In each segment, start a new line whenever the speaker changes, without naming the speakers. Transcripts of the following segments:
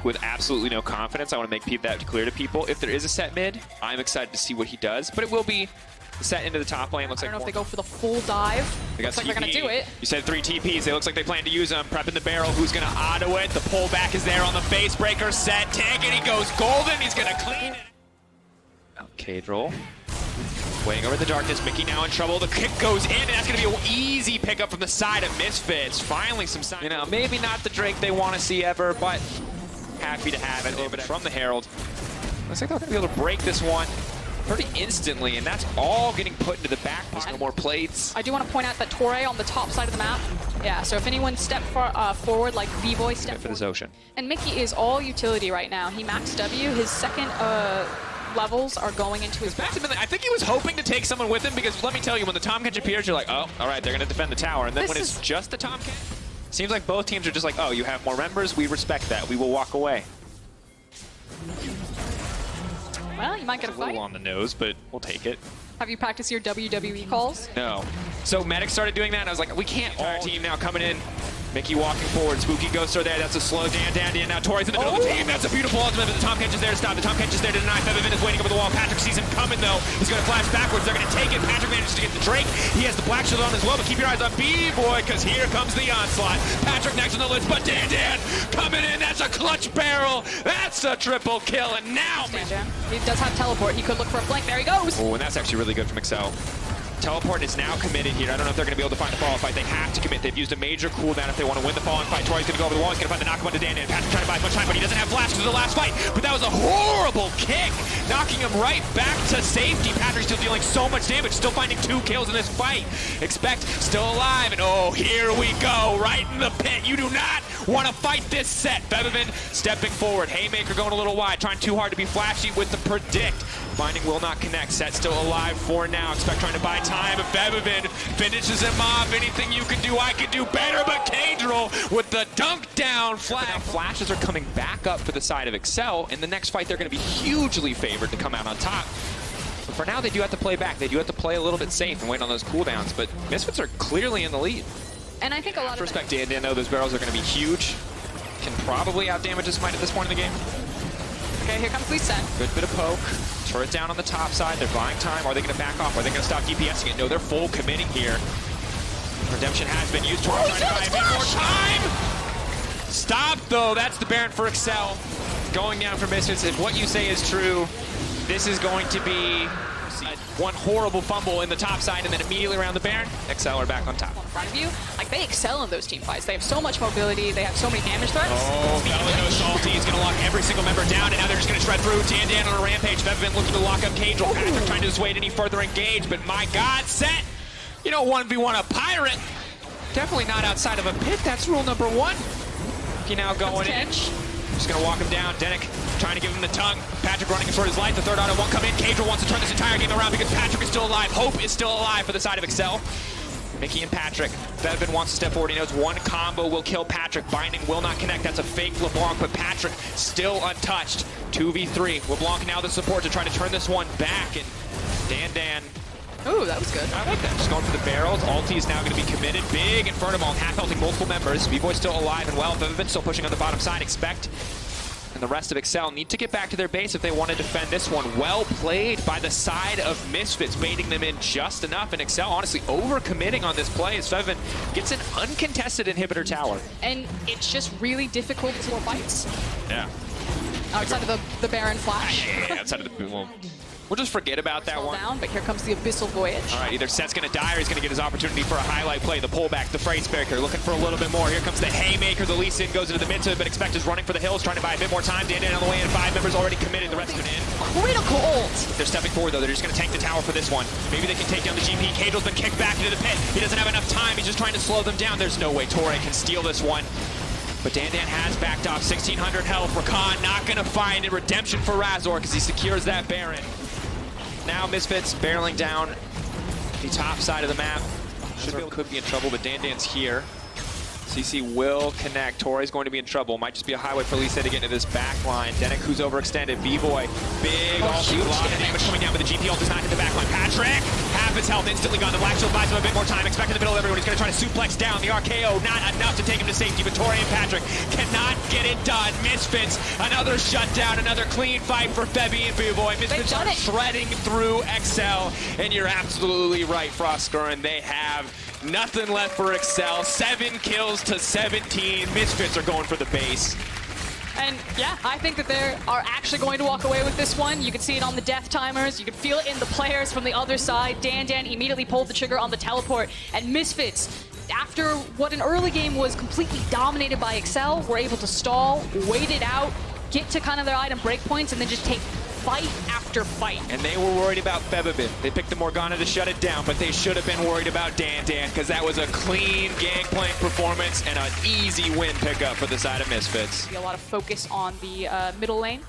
with absolutely no confidence. I want to make that clear to people. If there is a set mid, I'm excited to see what he does, but it will be set into the top lane. Looks
I don't
like
know if they go for the full dive. Looks like they're going to do it.
You said 3 TPs. It looks like they plan to use them. Prepping the barrel. Who's going to auto it? The pullback is there on the face breaker. Set. Tank, and he goes golden. He's going to clean it. Cadril. Waiting over the darkness. Mickey now in trouble. The kick goes in, and that's going to be an easy pickup from the side of Misfits. Finally some sign. You know, maybe not the Drake they want to see ever, but happy to have it. A little bit from the Herald. Looks like they're going to be able to break this one pretty instantly, and that's all getting put into the back. There's no more plates.
I do want to point out that Torre on the top side of the map. Yeah, so if anyone step forward, like V-Boy step
for this Ocean.
And Mickey is all utility right now. He maxed W. His second levels are going into his back.
I think he was hoping to take someone with him, because let me tell you, when the Tomcat appears, you're like, oh, all right, they're going to defend the tower. And then when it's just the Tomcat, seems like both teams are just like, oh, you have more members, we respect that, we will walk away.
Well, you might get a fight.
A little on the nose, but we'll take it.
Have you practiced your WWE calls?
No. So Medic started doing that, and I was like, we can't. Our team now coming in. Mickey walking forward. Spooky Ghost are there. That's a slow Dan. Now Torre's in the middle of the team. That's a beautiful ultimate, but the Tomcat is there to stop. The Tomcat is there to deny. Feathervin is waiting over the wall. Patrick sees him coming, though. He's going to flash backwards. They're going to take it. Patrick manages to get the Drake. He has the Black Shield on as well, but keep your eyes on B-Boy, because here comes the onslaught. Patrick next on the list, but Dan coming in. That's a clutch barrel. That's a triple kill, and now...
Dan. He does have teleport. He could look for a flank. There he goes.
Oh, and that's actually really good from Excel. Teleport is now committed here. I don't know if they're going to be able to find the fall fight. They have to commit. They've used a major cooldown if they want to win the falling fight. Torre's going to go over the wall. He's going to find the knock-up to Dan. Patrick trying to buy as much time, but he doesn't have flash because of the last fight. But that was a horrible kick, knocking him right back to safety. Patrick's still dealing so much damage, still finding 2 kills in this fight. Expect still alive, and oh, here we go, right in the pit. You do not want to fight this set. Feathervin stepping forward. Haymaker going a little wide, trying too hard to be flashy with the predict. Finding will not connect. Set still alive for now. Expect trying to buy time. If Feathervin finishes him off, anything you can do, I can do better. But Cadril with the dunk down flag. Now flashes are coming back up for the side of Excel. In the next fight, they're going to be hugely favored to come out on top. But for now, they do have to play back. They do have to play a little bit safe and wait on those cooldowns. But Misfits are clearly in the lead.
And I think a lot of
respect Dan, though, those barrels are going to be huge. Can probably outdamage this fight at this point in the game.
Okay, here comes Lee Sen.
Good bit of poke. Turret down on the top side. They're buying time. Are they going to back off? Are they going to stop DPSing it? No, they're full committing here. Redemption has been used. Torre trying to buy a bit more time. Stop, though. That's the Baron for Excel. Going down for Misfits. If what you say is true, this is going to be one horrible fumble in the top side, and then immediately around the Baron, Excel are back on top.
In front of you, like they excel in those team fights. They have so much mobility. They have so many damage threats.
Oh, Bella goes salty. He's going to lock every single member down, and now they're just going to shred through. Dan on a rampage. Feathervin looking to lock up Cadril. Patrick trying to dissuade any further engage, but my God, set. You don't 1v1 a pirate. Definitely not outside of a pit. That's rule number 1. He now going in. Just going to walk him down. Denik trying to give him the tongue. Patrick running for his life. The third auto won't come in. Cadril wants to turn this entire game around because Patrick is still alive. Hope is still alive for the side of Excel. Mickey and Patrick. Feathervin wants to step forward. He knows one combo will kill Patrick. Binding will not connect. That's a fake LeBlanc, but Patrick still untouched. 2v3. LeBlanc now the support to try to turn this one back. And Dan.
Ooh, that was good.
I like that. Just going for the barrels. Ulti is now going to be committed. Big Inferno Ball, half-healthing multiple members. V-Boy still alive and well. Feathervin still pushing on the bottom side. Expect and the rest of Excel need to get back to their base if they want to defend this one. Well played by the side of Misfits, baiting them in just enough. And Excel honestly overcommitting on this play as Feathervin gets an uncontested inhibitor tower.
And it's just really difficult to fights.
Yeah.
Outside of the Baron flash.
Yeah, outside of the... Well, we'll just forget about that one.
Down, but here comes the Abyssal Voyage.
All right, either Set's going to die or he's going to get his opportunity for a highlight play. The pullback, the phrase breaker, looking for a little bit more. Here comes the Haymaker. The Lee Sin goes into the mid to it, but Expect is running for the hills, trying to buy a bit more time. Dan on the way in. 5 members already committed. The rest of it in.
Critical ult.
They're stepping forward, though. They're just going to tank the tower for this one. Maybe they can take down the GP. Cadril's been kicked back into the pit. He doesn't have enough time. He's just trying to slow them down. There's no way Torre can steal this one. But Dan has backed off. 1,600 health. Rakan not going to find it. Redemption for Razor because he secures that Baron. Now Misfits barreling down the top side of the map. Could be in trouble, but Dan's here. CC will connect. Tori's going to be in trouble. Might just be a highway for Lisa to get into this back line. Denik, who's overextended. B-Boy, big ulti, a lot of damage coming down, but the GP ult does not hit the back line. Patrick, half his health instantly gone. The Black Shield buys him a bit more time. Expect in the middle of everyone. He's going to try to suplex down. The RKO, not enough to take him to safety, but Tori and Patrick cannot get it done. Misfits, another shutdown, another clean fight for Febby and B-Boy. Misfits are shredding through XL, and you're absolutely right, Frostgurn. They have nothing left for Excel. 7 kills to 17. Misfits are going for the base.
And yeah, I think that they are actually going to walk away with this one. You can see it on the death timers. You can feel it in the players from the other side. Dan immediately pulled the trigger on the teleport. And Misfits, after what an early game was completely dominated by Excel, were able to stall, wait it out, get to kind of their item breakpoints, and then just take fight after fight.
And they were worried about Febabin. They picked the Morgana to shut it down, but they should have been worried about Dan, because that was a clean gangplank performance and an easy win pickup for the side of Misfits.
A lot of focus on the middle lane.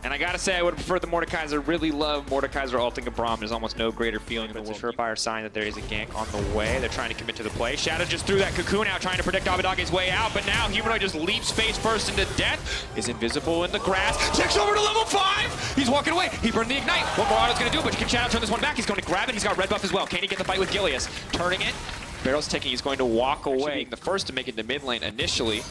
And I gotta say, I would have preferred the Mordekaiser. Really love Mordekaiser ulting a Braum. There's almost no greater feeling in the world. It's a surefire sign that there is a gank on the way. They're trying to commit to the play. Shadow just threw that cocoon out, trying to predict Abidage's way out, but now Humanoid just leaps face first into death. Is invisible in the grass. Takes over to level 5! He's walking away. He burned the Ignite. What Marado's gonna do, but can Shadow turn this one back? He's going to grab it. He's got red buff as well. Can he get the fight with Gilius? Turning it. Barrel's taking. He's going to walk away. Being the first to make it to mid lane initially.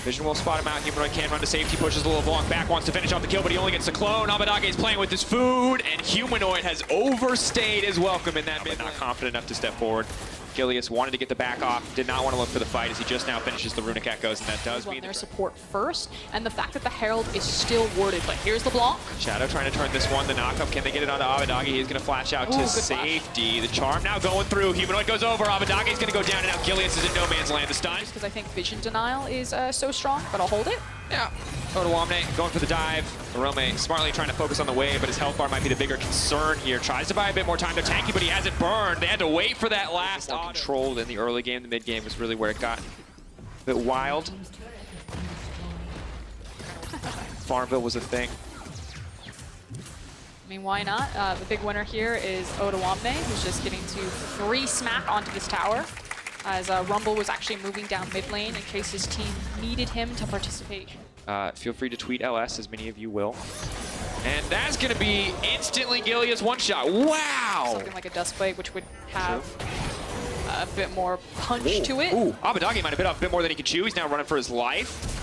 Vision will spot him out. Humanoid can run to safety, pushes a little long back, wants to finish off the kill, but he only gets the clone. Abadage is playing with his food, and Humanoid has overstayed his welcome in that mid. Not confident enough to step forward. Gilius wanted to get the back off, did not want to look for the fight as he just now finishes the Runic Echoes, and that does mean
their support first, and the fact that the Herald is still warded. But here's the block.
Shadow trying to turn this one, the knockup. Can they get it onto Abadage? He's going to flash out to safety. The charm now going through. Humanoid goes over. Abadage is going to go down, and now Gilius is in no man's land. The stun.
Just because I think Vision Denial is so strong, but I'll hold it.
Yeah. Otawamne going for the dive. Arome smartly trying to focus on the wave, but his health bar might be the bigger concern here. Tries to buy a bit more time. They're tanky, but he has it burned. They had to wait for that last auto. Controlled in the early game. The mid game was really where it got a bit wild. Farmville was a thing.
I mean, why not? The big winner here is Otawamne, who's just getting to free smack onto this tower, as Rumble was actually moving down mid lane in case his team needed him to participate.
Feel free to tweet LS, as many of you will. And that's going to be instantly Gilius one-shot. Wow!
Something like a Dust Blade, which would have a bit more punch to it.
Ooh, Abadage might have bit off a bit more than he could chew. He's now running for his life.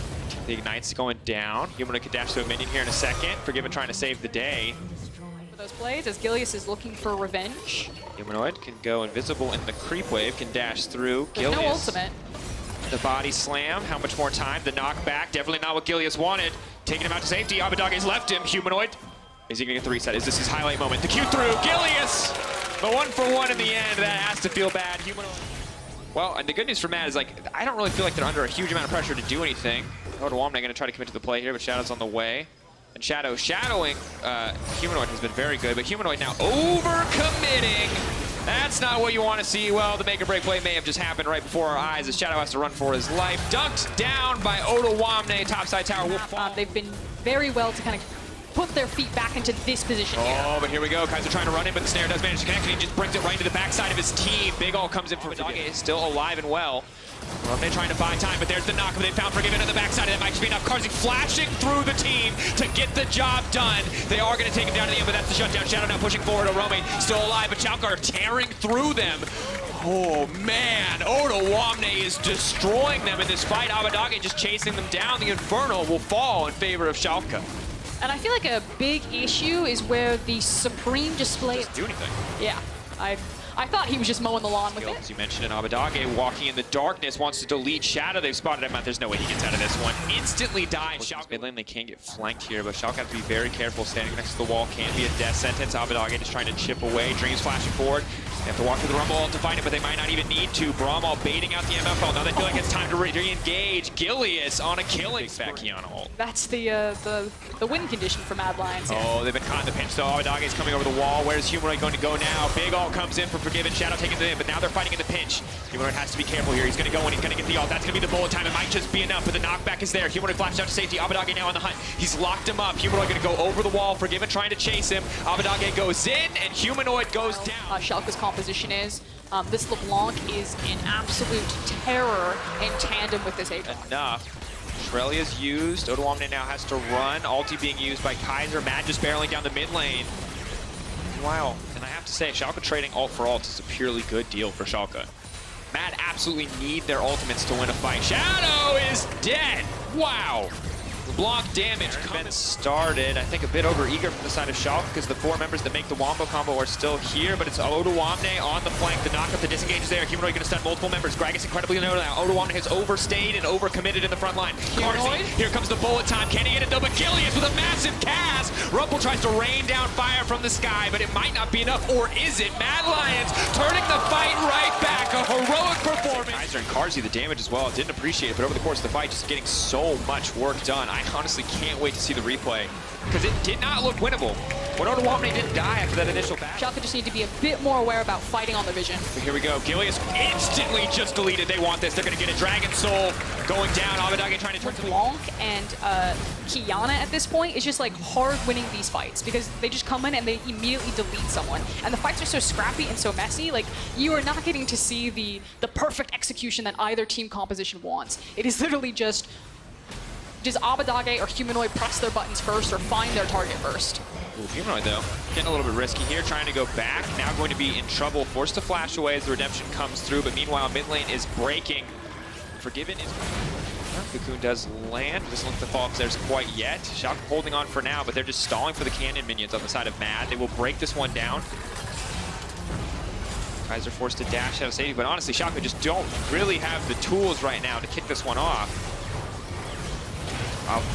The Ignite's going down. Humanoid could dash to a minion here in a second. Forgiven trying to save the day.
For those plays, as Gilius is looking for revenge.
Humanoid can go invisible in the creep wave, can dash through.
There's no ultimate.
The body slam, how much more time? The knockback, definitely not what Gilius wanted. Taking him out to safety, Abidage's left him. Humanoid, is he gonna get the reset? Is this his highlight moment? The Q through, Gilius! The 1-for-1 in the end, that has to feel bad. Humanoid. Well, and the good news for Matt is, like, I don't really feel like they're under a huge amount of pressure to do anything. Otawamne gonna try to commit to the play here, but Shadow's on the way. And Shadow shadowing Humanoid has been very good, but Humanoid now over-committing. That's not what you want to see. Well, the make-or-break play may have just happened right before our eyes as Shadow has to run for his life. Dunked down by Otawamne. Topside tower will fall.
They've been very well to kind of put their feet back into this position here.
Oh, but here we go. Kaiser trying to run in, but the snare does manage to connect, and he just brings it right into the backside of his team. Big Ol comes in from Abadage, still alive and well. They're trying to buy time, but there's the knock. They found Forgiven on the backside, and that might just be enough. Carzzy flashing through the team to get the job done. They are going to take him down to the end, but that's the shutdown. Shadow now pushing forward. Arome still alive, but Chalkar tearing through them. Oh, man. Otawamne is destroying them in this fight. Abadage just chasing them down. The Infernal will fall in favor of Schalke.
And I feel like a big issue is where the Supreme display...
Doesn't do anything.
Yeah. I thought he was just mowing the lawn with it.
As you mentioned, Abadage walking in the darkness, wants to delete Shadow. They've spotted him out. There's no way he gets out of this one. Instantly dies. Mid lane, they can get flanked here, but Schalke have to be very careful. Standing next to the wall can be a death sentence. Abadage is trying to chip away. Dreams flashing forward. They have to walk through the Rumble ult to find it, but they might not even need to. Braum baiting out the MFL. Now they feel like it's time to re-engage. Gilius on a killing back Kiana ult.
That's the win condition for Mad Lions here.
Oh, they've been caught in the pinch, so Abadage is coming over the wall. Where's Humanoid going to go now? Big Ult comes in for Forgiven. Shadow taking the in, but now they're fighting in the pinch. Humanoid has to be careful here. He's going to go and he's going to get the ult. That's going to be the bullet time. It might just be enough, but the knockback is there. Humanoid flashed out to safety. Abadage now on the hunt. He's locked him up. Humanoid going to go over the wall. Forgiven trying to chase him. Abadage goes in, and Humanoid goes down.
Schalke's composition is This LeBlanc is in absolute terror in tandem with this Aatrox.
Enough. Shrelia's used. Odoamne now has to run. Ulti being used by Kaiser. Mad just barreling down the mid lane. Wow. And I have to say, Schalke trading ult for ult is a purely good deal for Schalke. Mad absolutely need their ultimates to win a fight. Shadow is dead. Wow. LeBlanc damage been started. I think a bit over-eager from the side of Schalke because the 4 members that make the Wombo combo are still here, but it's Odoamne on the flank. The knock-up, the disengage is there. Humanoid going to stun multiple members. Gragas incredibly low now. Odoamne has overstayed and overcommitted in the front line. Carzzy, here comes the bullet time. Can he get it? No, but Gilius with a massive cast. Rumpel tries to rain down fire from the sky, but it might not be enough, or is it? Mad Lions turning the fight right back. A heroic performance. Kaiser and Carzzy, the damage as well. Didn't appreciate it, but over the course of the fight, just getting so much work done. I honestly can't wait to see the replay because it did not look winnable. When Odoamne didn't die after that initial battle.
Schalke just need to be a bit more aware about fighting on the vision.
But here we go. Gilius instantly just deleted. They want this. They're going to get a Dragon Soul going down. Abbedagge trying to turn to
LeBlanc and Qiyana at this point is just like hard winning these fights because they just come in and they immediately delete someone. And the fights are so scrappy and so messy, like you are not getting to see the perfect execution that either team composition wants. It is literally just does Abbedagge or Humanoid press their buttons first or find their target first?
Ooh, Humanoid though, getting a little bit risky here, trying to go back, now going to be in trouble, forced to flash away as the redemption comes through, but meanwhile mid lane is breaking. Forgiven is... Cocoon does land, doesn't look to fall upstairs quite yet. Schalke holding on for now, but they're just stalling for the cannon minions on the side of Mad. They will break this one down. Kaiser forced to dash out of safety, but honestly, Schalke just don't really have the tools right now to kick this one off.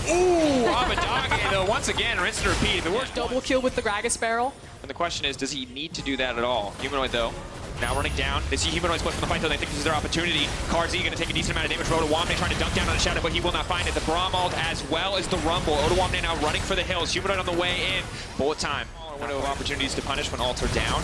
Ooh, Abbedagge, though, once again, rinse and repeat. The worst
double kill with the Gragas barrel.
And the question is, does he need to do that at all? Humanoid, though, now running down. They see Humanoid split from the fight, though. They think this is their opportunity. Carzzy going to take a decent amount of damage. Odoamne trying to dunk down on the Shadow, but he will not find it. The Braum ult as well as the Rumble. Odoamne now running for the hills. Humanoid on the way in. Bullet time. Window of opportunities to punish when ults are down.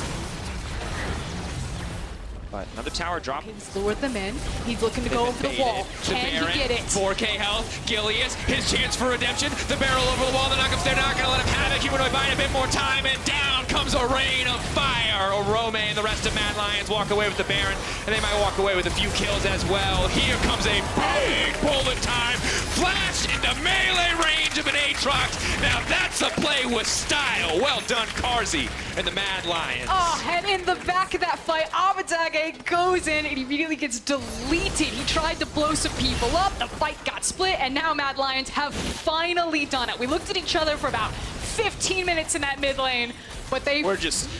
But another tower drop.
He's lured them in. He's looking to go over the wall. Can he get it?
4K health. Gilius, his chance for redemption. The barrel over the wall. The knockups, they're not going to let him have it. Humanoid buying a bit more time, and down comes a rain of fire. Orome and the rest of Mad Lions walk away with the Baron, and they might walk away with a few kills as well. Here comes a big bullet time. Flash into melee range of an Aatrox. Now that's a play with style. Well done, Carzzy and the Mad Lions.
Oh, and in the back of that fight, Abbedagge goes in and immediately gets deleted. He tried to blow some people up, the fight got split, and now Mad Lions have finally done it. We looked at each other for about 15 minutes in that mid lane, but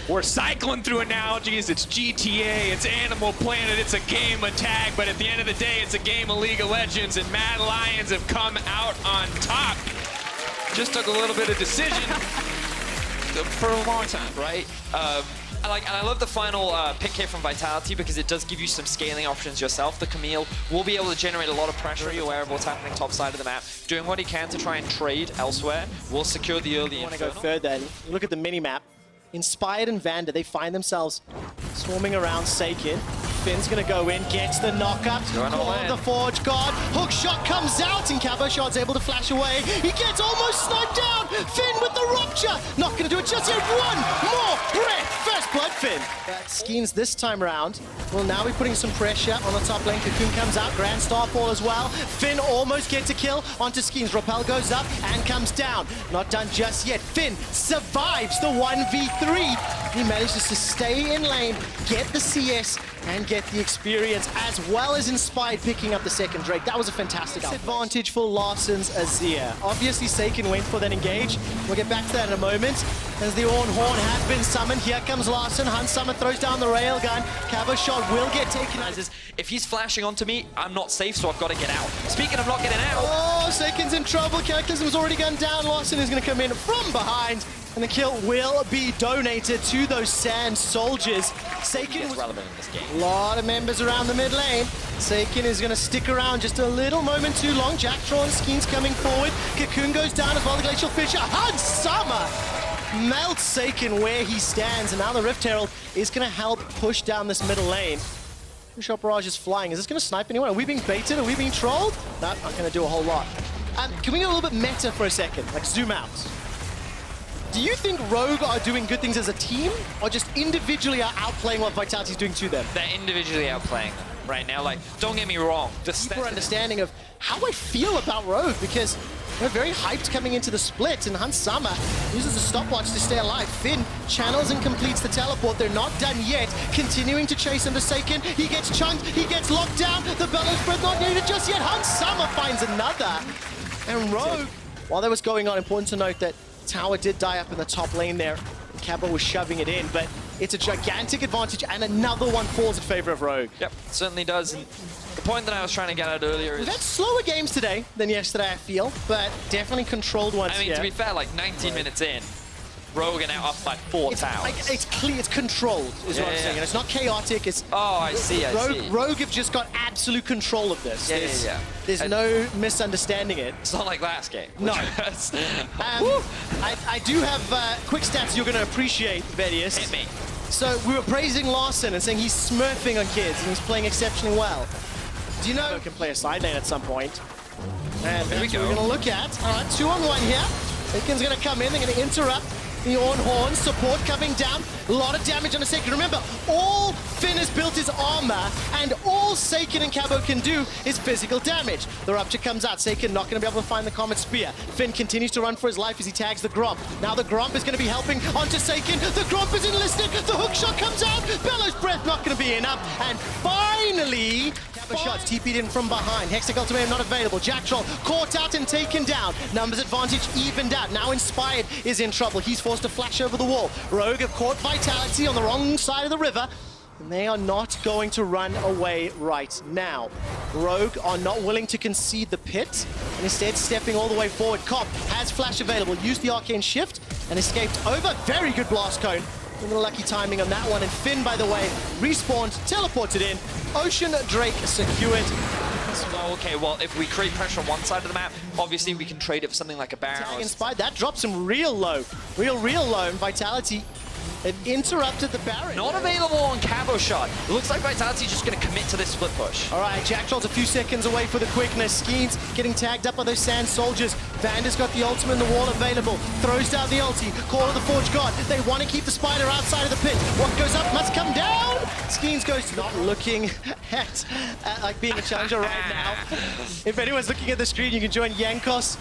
we're cycling through analogies. It's GTA, it's Animal Planet, it's a game of tag, but at the end of the day, it's a game of League of Legends, and Mad Lions have come out on top. Just took a little bit of decision for a long time, right?
And I love the final pick here from Vitality because it does give you some scaling options yourself. The Camille will be able to generate a lot of pressure. You're aware of what's happening top side of the map. Doing what he can to try and trade elsewhere will secure the early
want to go further. And you look at the mini-map. Inspired and Vander, they find themselves swarming around Seikin. Finn's gonna go in, gets the knockup. Call of the Forge God. Hook shot comes out, and Cabo Shot's able to flash away. He gets almost sniped down. Finn with the rupture. Not gonna do it just yet. One more breath. First blood, Finn. But Skeens this time around will now be putting some pressure on the top lane. Cocoon comes out, Grand Starfall as well. Finn almost gets a kill onto Skeens. Rappel goes up and comes down. Not done just yet. Finn survives the 1v3. He manages to stay in lane, get the CS, and get the experience, as well as Inspired picking up the second Drake. That was a fantastic advantage for Larsen's Azir. Obviously, Seikin went for that engage. We'll get back to that in a moment. As the Orn Horn has been summoned, here comes Larsen. Hunt Summer throws down the railgun. Cabo Shot will get taken out.
If he's flashing onto me, I'm not safe, so I've got to get out. Speaking of not getting out...
Oh, Seikin's in trouble. Cataclysm's already gone down. Larsen is going to come in from behind. And the kill will be donated to those Sand Soldiers. Seikin was
relevant in this game.
A lot of members around the mid lane. Seikin is going to stick around just a little moment too long. Jacktron, Skeen's coming forward. Cocoon goes down as well. The Glacial Fisher. Hunt Summer melts Seikin where he stands. And now the Rift Herald is going to help push down this middle lane. Shot Barrage is flying. Is this going to snipe anyone? Are we being baited? Are we being trolled? No, not going to do a whole lot. Can we get a little bit meta for a second? Like zoom out. do you think Rogue are doing good things as a team, or just individually are outplaying what Vitality's doing to them?
They're individually outplaying them right now. Like, don't get me wrong.
Deeper understanding of how I feel about Rogue, because we're very hyped coming into the split, and Hansama uses a stopwatch to stay alive. Finn channels and completes the teleport. They're not done yet. Continuing to chase him to Seiken. He gets chunked. He gets locked down. The Bellows Breath not needed just yet. Hansama finds another. And Rogue, while that was going on, important to note that Tower did die up in the top lane there. Cabo was shoving it in, but it's a gigantic advantage, and another one falls in favor of Rogue.
Yep, certainly does. And the point that I was trying to get at earlier is...
We've had slower games today than yesterday, I feel, but definitely controlled ones.
I mean, to be fair, like 19 minutes in, Rogue are now up by 4 towers.
Like, it's clear, it's controlled, is what I'm saying. And it's not chaotic, it's...
Oh, I see, I see.
Rogue have just got absolute control of this. There's no misunderstanding it.
It's not like last game.
No. I do have quick stats you're going to appreciate, Vedius.
Hit me.
So we were praising Larson and saying he's smurfing on kids and he's playing exceptionally well. Do you know he can play a side lane at some point? And that's what we're going to look at. All right, 2-on-1 here. Aiken's going to come in. They're going to interrupt the Ornhorn. Support coming down. A lot of damage on the Seiken. Remember, all Finn has built is armor, and all Seiken and Cabo can do is physical damage. The Rupture comes out. Seiken not going to be able to find the Comet Spear. Finn continues to run for his life as he tags the Gromp. Now the Gromp is going to be helping onto Seiken. The Gromp is enlisted. The hook shot comes out. Bellows Breath not going to be enough. And finally... shots TP'd in from behind. Hextech Ultimatum not available. Jack Troll caught out and taken down. Numbers advantage evened out. Now Inspired is in trouble. He's forced to flash over the wall. Rogue have caught Vitality on the wrong side of the river, and they are not going to run away right now. Rogue are not willing to concede the pit, and instead stepping all the way forward. Cop has flash available. Used the Arcane Shift and escaped over. Very good Blast Cone. A little lucky timing on that one. And Finn, by the way, respawned, teleported in. Ocean Drake secured.
Okay, well, if we create pressure on one side of the map, obviously we can trade it for something like a Baron.
Inspired, that drops him real low. Real low. And Vitality, it interrupted the Baron.
Not available on Cabo Shot. It looks like Vitality's just going to commit to this split push.
All right, Jack Troll's a few seconds away for the quickness. Skeens getting tagged up by those Sand Soldiers. Vander's got the ultimate in the wall available. Throws down the ulti. Call of the Forge God. They want to keep the Spider outside of the pit. What goes up must come down. Skeens goes not looking at like being a challenger right now. If anyone's looking at the screen, you can join Yankos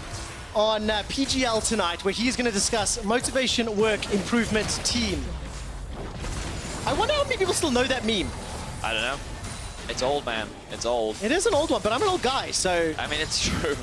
on PGL tonight, where he's going to discuss Motivation Work Improvement Team. I wonder how many people still know that meme.
I don't know. It's old, man. It's old.
It is an old one, but I'm an old guy, so...
I mean, it's true.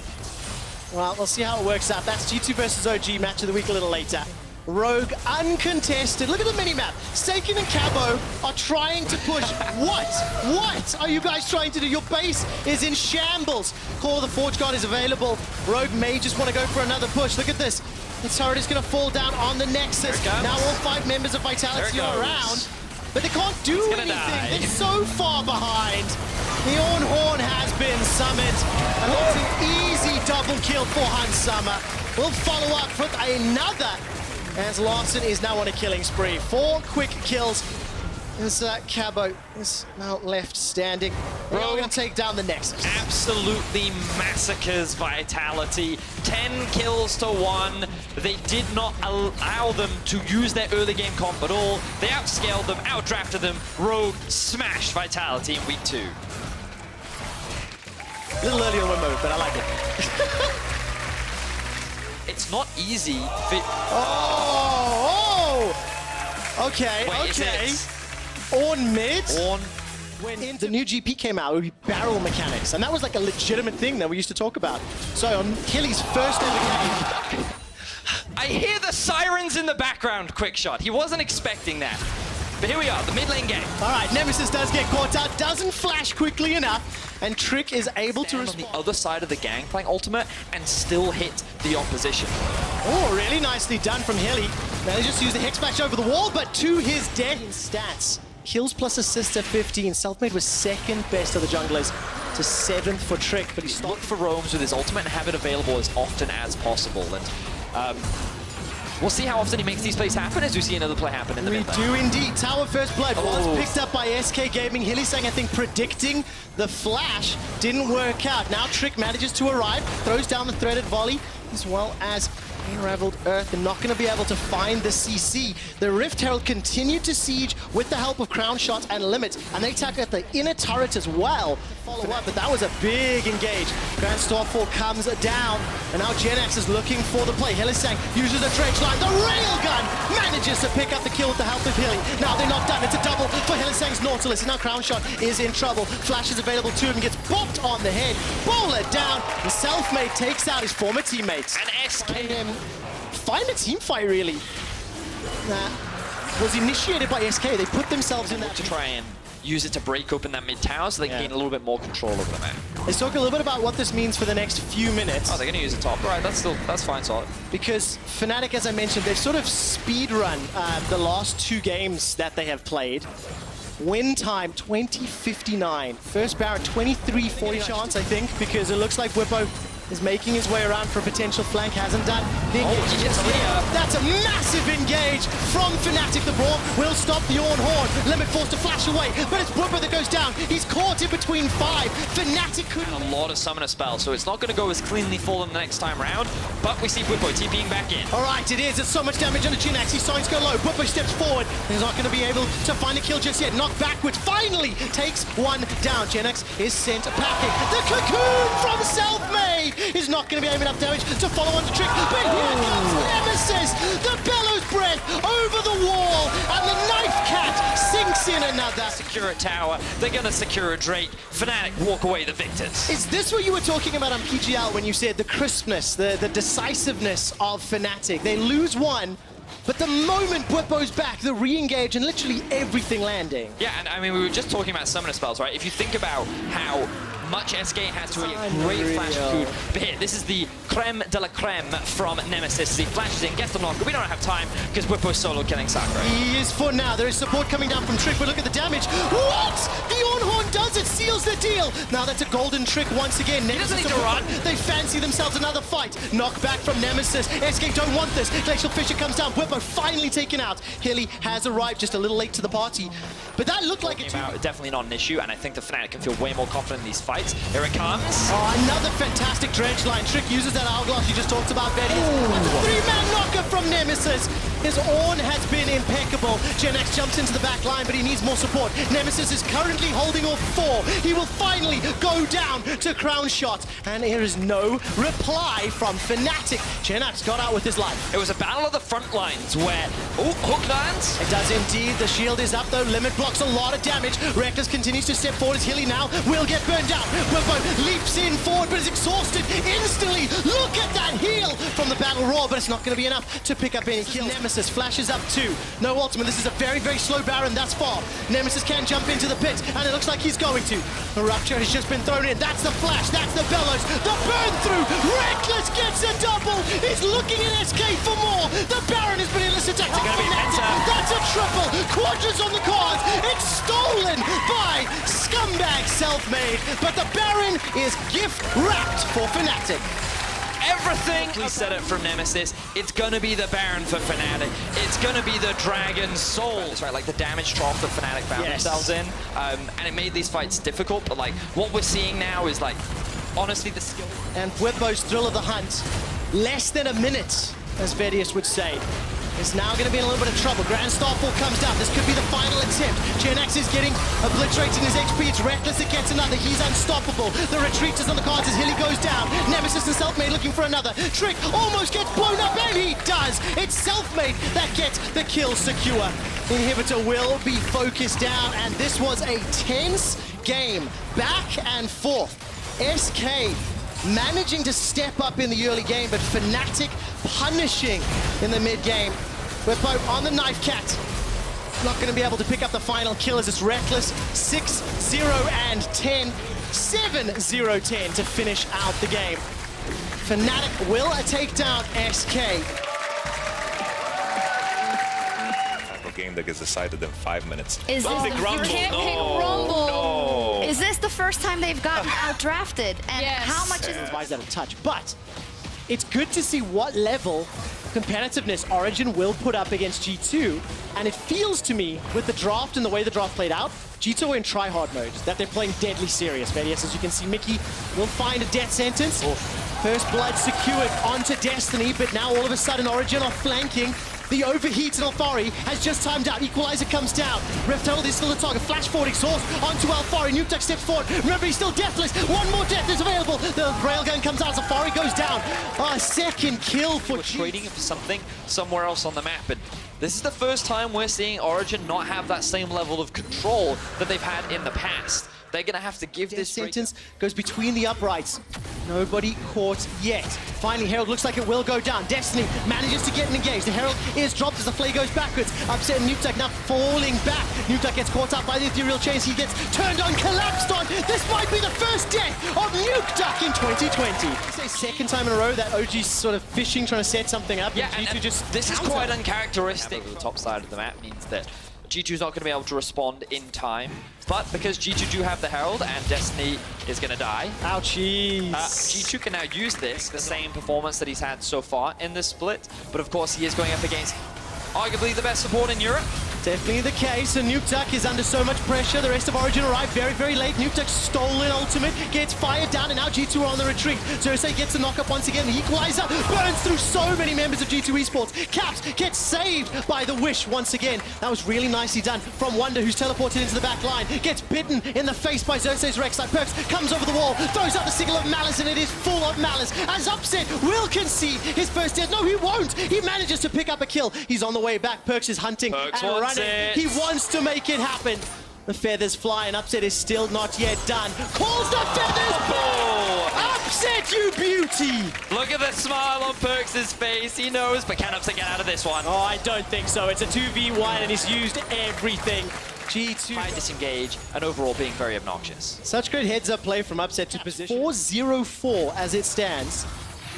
Well, we'll see how it works out. That's G2 versus OG, match of the week a little later. Rogue uncontested. Look at the minimap. Seiken and Cabo are trying to push. What are you guys trying to do? Your base is in shambles. Call of the Forge God is available. Rogue may just want to go for another push. Look at this. The turret is going to fall down on the Nexus. Now all 5 members of Vitality are around, but they can't do anything. They're so far behind. The Ornhorn has been summoned, and that's an easy double kill for Hansama. We'll follow up with another, as Larson is now on a killing spree. 4 quick kills. As Cabo is now left standing. They're going to take down the Nexus.
Absolutely massacres Vitality. 10 kills to 1. They did not allow them to use their early game comp at all. They outscaled them, outdrafted them. Rogue smashed Vitality in week 2.
A little early on my move, but I like it.
It's not easy.
Okay,
Wait,
okay. On mid.
When
the new GP came out, it would be barrel mechanics, and that was like a legitimate thing that we used to talk about. So on Killy's first ever game.
I hear the sirens in the background, Quick Shot. He wasn't expecting that. But here we are, the mid lane game.
All right, Nemesis does get caught out, doesn't flash quickly enough, and Trick is able to respond.
On the other side of the Gangplank ultimate and still hit the opposition.
Oh, really nicely done from Hilly. Now they just use the Hex Smash over the wall, but to his death in stats. Kills plus assists at 15. Selfmade was second best of the junglers to 7th for Trick, but he stopped.
Look for roams with his ultimate and have it available as often as possible. And we'll see how often he makes these plays happen as we see another play happen in the mid lane.
We do indeed. Tower First Blood was picked up by SK Gaming. Hilly saying, I think, predicting the flash didn't work out. Now Trick manages to arrive, throws down the threaded volley, as well as Unraveled Earth. They're not going to be able to find the CC. The Rift Herald continued to siege with the help of Crown Shot and Limit, and they attack at the inner turret as well. Follow up, but that was a big engage. Grand Starfall comes down, and now GenX is looking for the play. Hylissang uses a dredge line. The Railgun manages to pick up the kill with the help of Hilly. Now they're not done. It's a double for Hylissang's Nautilus, and now Crown Shot is in trouble. Flash is available to him, gets bopped on the head. Bowler down. The Selfmade takes out his former teammates.
And SK
Find a team fight, really. That was initiated by SK. They put themselves in that
to try and use it to break open that mid tower so they can gain a little bit more control over the map.
Let's talk a little bit about what this means for the next few minutes.
Oh, they're going to use the top. All right, that's fine, solid.
Because Fnatic, as I mentioned, they've sort of speed run the last 2 games that they have played. Win time 20:59. First Baron 23-40 chance, I think, because it looks like Whippo is making his way around for a potential flank. Hasn't done the engage just yet. That's a massive engage from Fnatic. The Brawl will stop the Orn Horn. Limit forced to flash away, but it's Whippo that goes down. He's caught in between 5. Fnatic couldn't.
And a lot of summoner spells, so it's not going to go as cleanly for them the next time around, but we see Whippo TPing back in.
All right, it is. It's so much damage on the GenX. He's starting to go low. Whippo steps forward. He's not going to be able to find a kill just yet. Knocked backwards. Finally takes one down. GenX is sent packing. The Cocoon from Selfmade is not going to be able enough damage to follow on the trick. But here comes Nemesis. The Bellows Breath over the wall. And the Knife Cat sinks in another.
Secure a tower. They're going to secure a Drake. Fnatic walk away the victors.
Is this what you were talking about on PGL when you said the crispness, the decisiveness of Fnatic? They lose one, but the moment Whippo's back, the re-engage and literally everything landing.
Yeah, and I mean, we were just talking about summoner spells, right? If you think about how much SK had to a great flash coup, but here, this is the creme de la creme from Nemesis as he flashes in, gets the knock, but we don't have time because Whippo's solo killing Sakura.
He is for now. There is support coming down from Trick, but look at the damage. What? The Ornhorn does it, seals the deal. Now that's a golden Trick once again.
He doesn't need to run.
They fancy themselves another fight. Knock back from Nemesis. SK don't want this. Glacial Fisher comes down. Whippo finally taken out. Hilly has arrived just a little late to the party. But that looked like a
definitely not an issue, and I think the Fnatic can feel way more confident in these fights. Here it comes.
Oh, another fantastic dredge line. Trick uses that hourglass you just talked about, Betty. That's a 3-man knocker from Nemesis. His Orn has been impeccable. GenX jumps into the back line, but he needs more support. Nemesis is currently holding off 4. He will finally go down to Crown Shot, and there is no reply from Fnatic. GenX got out with his life.
It was a battle of the front lines where, hook lands.
It does indeed. The shield is up though. Limit blocks a lot of damage. Reckless continues to step forward as Hilly now will get burned down. Whippo leaps in forward but is exhausted instantly. Look at that heal from the battle roar, but it's not going to be enough to pick up any kills. Nemesis flashes up 2. No ultimate. This is a very, very slow Baron thus far. Nemesis can jump into the pit, and it looks like he's going to. The Rupture has just been thrown in. That's the flash. That's the Bellows. The burn through. Reckless gets a double. He's looking at SK for more. The Baron has been illicit attack. That's a triple. Quadras on the cards. It's stolen by scumbag Selfmade, but the Baron is gift wrapped for Fnatic.
Everything we said it from Nemesis, it's gonna be the Baron for Fnatic. It's gonna be the Dragon Soul. That's right, like the damage trough that Fnatic found themselves in. And it made these fights difficult, but like what we're seeing now is like, honestly, the skill.
And Whippo's thrill of the hunt, less than a minute, as Vedius would say, is now going to be in a little bit of trouble. Grand Starfall comes down. This could be the final attempt. GenX is getting obliterating his HP. It's Reckless that gets another. He's unstoppable. The retreat is on the cards as Hilly goes down. Nemesis and Selfmade looking for another. Trick almost gets blown up, and he does. It's Selfmade that gets the kill secure. Inhibitor will be focused down, and this was a tense game. Back and forth. SK managing to step up in the early game, but Fnatic punishing in the mid-game. Whippo on the Knife Cat. Not going to be able to pick up the final kill as it's Reckless. 6-0 and 10. 7-0-10 to finish out the game. Fnatic will take down SK.
Game that gets decided in 5 minutes.
Is this
Big
the
Rumble.
You can't
No,
pick Rumble.
no.
Is this the first time they've gotten out-drafted? And
Yes.
how much is
Why is that a touch? But it's good to see what level competitiveness Origin will put up against G2. And it feels to me, with the draft and the way the draft played out, G2 are in try-hard mode, that they're playing deadly serious. Vedius, as you can see, Mickey will find a death sentence. First blood secured onto Destiny, but now all of a sudden Origin are flanking. The overheated Alfari has just timed out. Equalizer comes down. Rift Herald is still the target. Flash forward exhaust onto Alfari. Nukeduck steps forward. Remember, he's still deathless. One more death is available. The railgun comes out. Alfari goes down. A second kill for
We're trading for something somewhere else on the map. And this is the first time we're seeing Origin not have that same level of control that they've had in the past. They're going to have to give this
sentence goes between the uprights. Nobody caught yet. Finally, Herald looks like it will go down. Destiny manages to get engaged. The Herald is dropped as the flay goes backwards. Upset Nukeduck now falling back. Nukeduck gets caught up by the ethereal chains. He gets turned on, collapsed on. This might be the first death of Nukeduck in 2020. It's the second time in a row that OG's sort of fishing, trying to set something up.
Yeah,
and G2
just this is quite uncharacteristic. Over the top side of the map means that G2's not going to be able to respond in time. But because G2 do have the Herald and Destiny is going to die,
ouchies.
G2 can now use this, the same performance that he's had so far in this split. But of course, he is going up against arguably the best support in Europe.
Definitely the case, and Nukeduck is under so much pressure. The rest of Origin arrive very, very late. Nukeduck's stolen ultimate, gets fired down, and now G2 are on the retreat. Xerxes gets the knock-up once again. The equalizer burns through so many members of G2 Esports. Caps gets saved by the Wish once again. That was really nicely done from Wonder, who's teleported into the back line. Gets bitten in the face by Xerxes Rek'Sai. Perks comes over the wall, throws out the signal of Malice, and it is full of Malice. As Upset will concede his first death. No, he won't. He manages to pick up a kill. He's on the way back. Perks is hunting
Perks
and
wants
running.
it.
He wants to make it happen. The feathers fly, and Upset is still not yet done. Calls the feathers back! Upset, you beauty!
Look at the smile on Perks' face. He knows, but can Upset get out of this one?
Oh, I don't think so. It's a 2v1, and he's used everything. G2
Trying to disengage and overall being very obnoxious.
Such great heads-up play from Upset to position. 4-0-4 as it stands.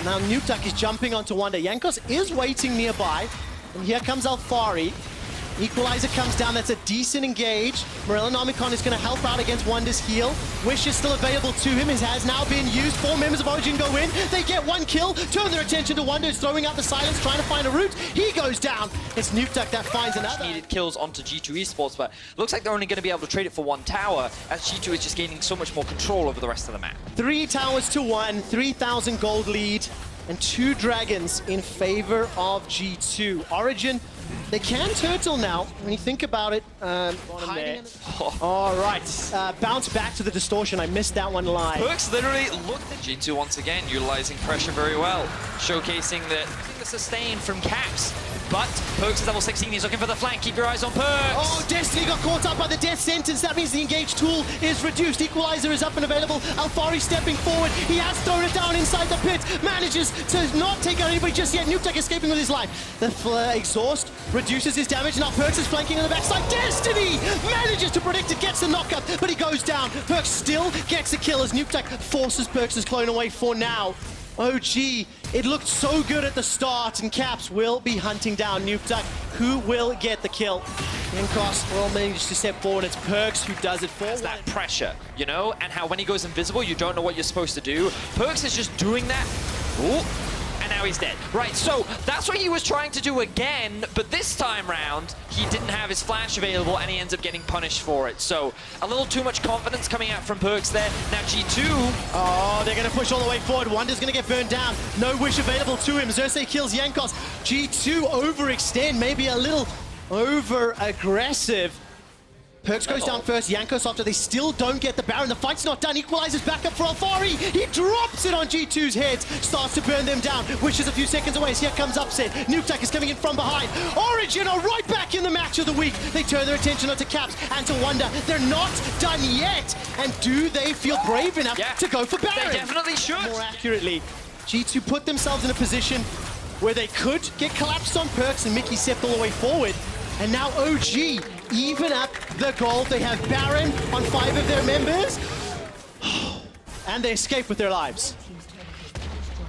Now Nukeduck is jumping onto Wonder. Jankos is waiting nearby, and here comes Alfari. Equalizer comes down, that's a decent engage. Morella Nomicon is going to help out against Wonder's heal. Wish is still available to him, it has now been used. 4 members of Origin go in, they get 1 kill, turn their attention to Wonder, who's throwing out the silence, trying to find a route. He goes down. It's Nukeduck that finds another.
Needed kills onto G2 Esports, but looks like they're only going to be able to trade it for 1 tower, as G2 is just gaining so much more control over the rest of the map.
3 towers to 1, 3,000 gold lead, and 2 dragons in favor of G2. Origin, they can turtle now, when you think about it. All right, bounce back to the distortion. I missed that one live.
Perks literally looked at G2 once again, utilizing pressure very well, showcasing the sustain from Caps. But Perks is level 16, he's looking for the flank. Keep your eyes on Perks.
Oh, Destiny got caught up by the death sentence. That means the engage tool is reduced. Equalizer is up and available. Alfari stepping forward. He has thrown it down inside the pit. Manages to not take out anybody just yet. Nukeduck escaping with his life. The exhaust reduces his damage. Now Perks is flanking on the backside. Destiny manages to predict it, gets the knockup, but he goes down. Perks still gets a kill as Nukeduck forces Perks' clone away for now. OG, it looked so good at the start, and Caps will be hunting down Nukeduck, who will get the kill. Jankos will manage to step forward. It's Perks who does it for
that pressure, you know, and how when he goes invisible, you don't know what you're supposed to do. Perks is just doing that. Ooh. And now he's dead. Right, so that's what he was trying to do again, but this time round, he didn't have his flash available, and he ends up getting punished for it. So a little too much confidence coming out from Perks there. Now G2.
Oh, they're going to push all the way forward. Wonder's going to get burned down. No Wish available to him. Xerxes kills Jankos. G2 overextend, maybe a little over-aggressive. Perks goes down first, Jankos after they still don't get the Baron. The fight's not done. Equalizer's back up for Alfari. He drops it on G2's heads, starts to burn them down. Wish is a few seconds away, so here comes Upset. Nukeduck is coming in from behind. Origin are right back in the match of the week. They turn their attention onto Caps and to Wonder. They're not done yet. And do they feel brave enough to go for Baron?
They definitely should.
More accurately, G2 put themselves in a position where they could get collapsed on Perks, and Mickey stepped all the way forward. And now OG even up the gold. They have Baron on 5 of their members. And they escape with their lives.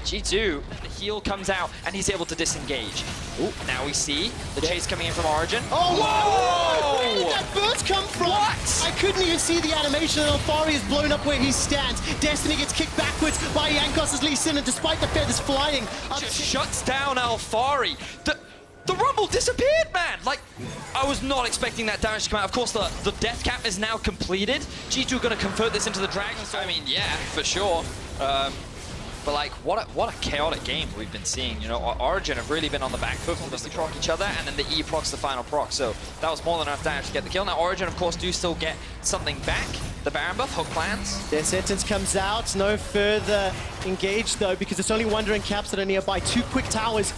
G2, the heal comes out, and he's able to disengage. Ooh, now we see the chase coming in from Origin.
Oh,
whoa!
Where did that burst come from?
What?
I couldn't even see the animation, and Alfari is blown up where he stands. Destiny gets kicked backwards by Jankos' Lee Sin, and despite the feathers flying,
just shuts down Alfari. The rumble disappeared, man! Like, I was not expecting that damage to come out. Of course, the death cap is now completed. G2 are going to convert this into the Dragon. So, I mean, yeah, for sure. But like, what a chaotic game we've been seeing. You know, Origin have really been on the back foot, mostly proc each other, and then the E procs the final proc. So that was more than enough damage to get the kill. Now Origin, of course, do still get something back. The Baron buff, Hook plans.
Their sentence comes out, no further engage though, because it's only Wondering Caps that are nearby. 2 quick towers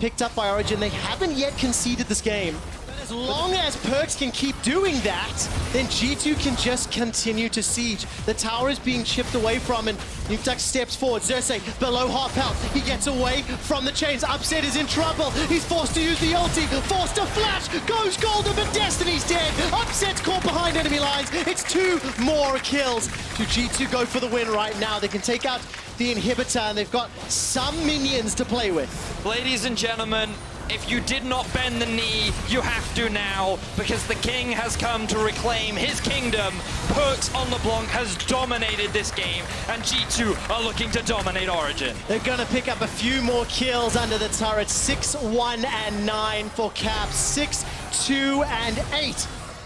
picked up by Origin. They haven't yet conceded this game. But as long as Perkz can keep doing that, then G2 can just continue to siege. The tower is being chipped away from, and Nukeduck steps forward. Xerxes below half health. He gets away from the chains. Upset is in trouble. He's forced to use the ulti, forced to flash, goes golden, but Destiny's dead. Upset's caught behind enemy lines. It's 2 more kills to G2 go for the win right now. They can take out the inhibitor, and they've got some minions to play with.
Ladies and gentlemen, if you did not bend the knee, you have to now, because the king has come to reclaim his kingdom. Perkz on LeBlanc has dominated this game, and G2 are looking to dominate Origin.
They're gonna pick up a few more kills under the turret. 6, 1, and 9 for Caps. 6, 2, and 8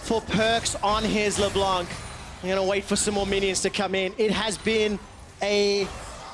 for Perkz on his LeBlanc. They're gonna wait for some more minions to come in. It has been a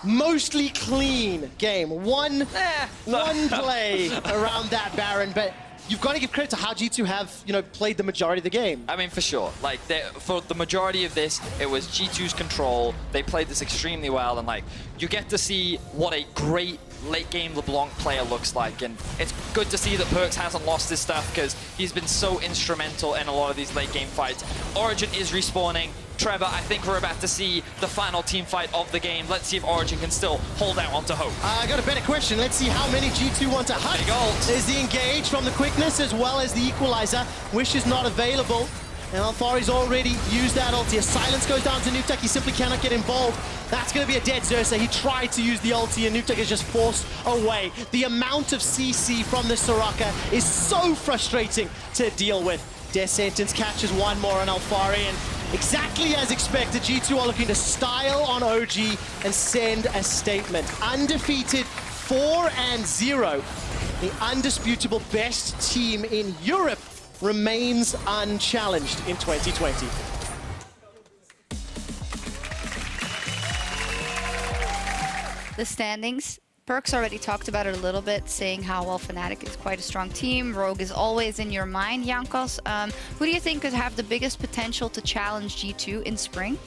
mostly clean game. One play around that Baron, but you've got to give credit to how G2 have, played the majority of the game.
I mean, for sure. Like, for the majority of this, it was G2's control. They played this extremely well, and like, you get to see what a great late-game LeBlanc player looks like, and it's good to see that Perkz hasn't lost his stuff, because he's been so instrumental in a lot of these late-game fights. Origin is respawning. Trevor, I think we're about to see the final team fight of the game. Let's see if Origin can still hold out onto Hope.
I got a better question. Let's see how many G2 want to hunt.
Big ult.
There's the engage from the quickness as well as the equalizer. Wish is not available. And Alfari's already used that ulti. As silence goes down to Nukeduck, he simply cannot get involved. That's going to be a dead Xerxes. He tried to use the ulti, and Nukeduck is just forced away. The amount of CC from the Soraka is so frustrating to deal with. Death Sentence catches one more on Alfari, and exactly as expected, G2 are looking to style on OG and send a statement. Undefeated 4-0. The undisputable best team in Europe remains unchallenged in 2020.
The standings. Perkz already talked about it a little bit, saying how, well, Fnatic is quite a strong team. Rogue is always in your mind, Jankos. Who do you think could have the biggest potential to challenge G2 in spring?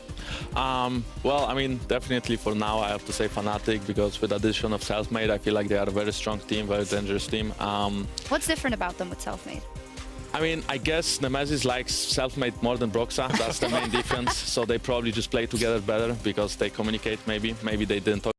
Well, I mean, definitely for now, I have to say Fnatic, because with the addition of Selfmade, I feel like they are a very strong team, very dangerous team.
What's different about them with Selfmade?
I mean, I guess Nemesis likes Selfmade more than Broxa. That's the main difference. So they probably just play together better because they communicate, maybe. Maybe they didn't talk